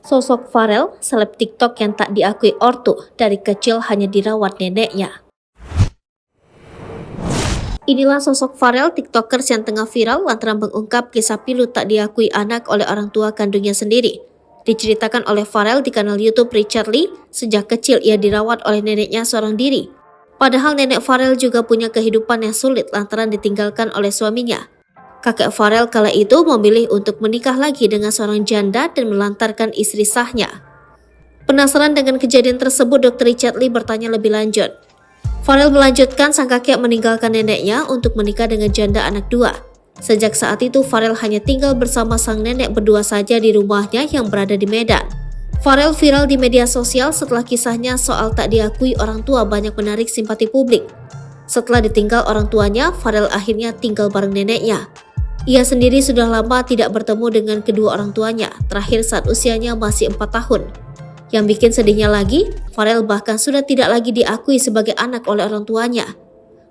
Sosok Farel, seleb TikTok yang tak diakui ortu, dari kecil hanya dirawat neneknya. Inilah sosok Farel, TikTokers yang tengah viral lantaran mengungkap kisah pilu tak diakui anak oleh orang tua kandungnya sendiri. Diceritakan oleh Farel di kanal YouTube Richard Lee, sejak kecil ia dirawat oleh neneknya seorang diri. Padahal nenek Farel juga punya kehidupan yang sulit lantaran ditinggalkan oleh suaminya. Kakek Farel kala itu memilih untuk menikah lagi dengan seorang janda dan melantarkan istri sahnya. Penasaran dengan kejadian tersebut, Dr. Richard Lee bertanya lebih lanjut. Farel melanjutkan sang kakek meninggalkan neneknya untuk menikah dengan janda anak dua. Sejak saat itu, Farel hanya tinggal bersama sang nenek berdua saja di rumahnya yang berada di Medan. Farel viral di media sosial setelah kisahnya soal tak diakui orang tua banyak menarik simpati publik. Setelah ditinggal orang tuanya, Farel akhirnya tinggal bareng neneknya. Ia sendiri sudah lama tidak bertemu dengan kedua orang tuanya, terakhir saat usianya masih 4 tahun. Yang bikin sedihnya lagi, Farel bahkan sudah tidak lagi diakui sebagai anak oleh orang tuanya.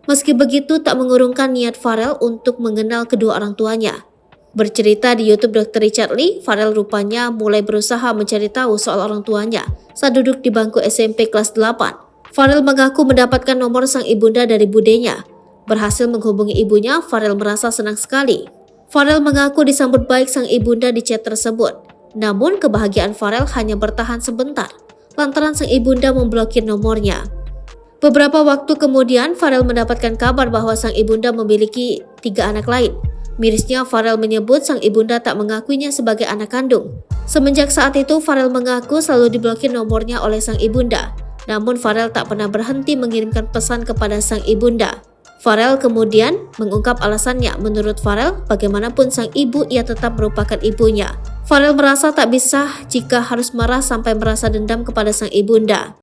Meski begitu, tak mengurungkan niat Farel untuk mengenal kedua orang tuanya. Bercerita di YouTube Dr. Richard Lee, Farel rupanya mulai berusaha mencari tahu soal orang tuanya saat duduk di bangku SMP kelas 8. Farel mengaku mendapatkan nomor sang ibunda dari budenya. Berhasil menghubungi ibunya, Farel merasa senang sekali. Farel mengaku disambut baik sang ibunda di chat tersebut. Namun kebahagiaan Farel hanya bertahan sebentar, lantaran sang ibunda memblokir nomornya. Beberapa waktu kemudian, Farel mendapatkan kabar bahwa sang ibunda memiliki 3 anak lain. Mirisnya, Farel menyebut sang ibunda tak mengakuinya sebagai anak kandung. Semenjak saat itu, Farel mengaku selalu diblokir nomornya oleh sang ibunda. Namun Farel tak pernah berhenti mengirimkan pesan kepada sang ibunda. Farel kemudian mengungkap alasannya. Menurut Farel, bagaimanapun sang ibu, ia tetap merupakan ibunya. Farel merasa tak bisa jika harus marah sampai merasa dendam kepada sang ibunda.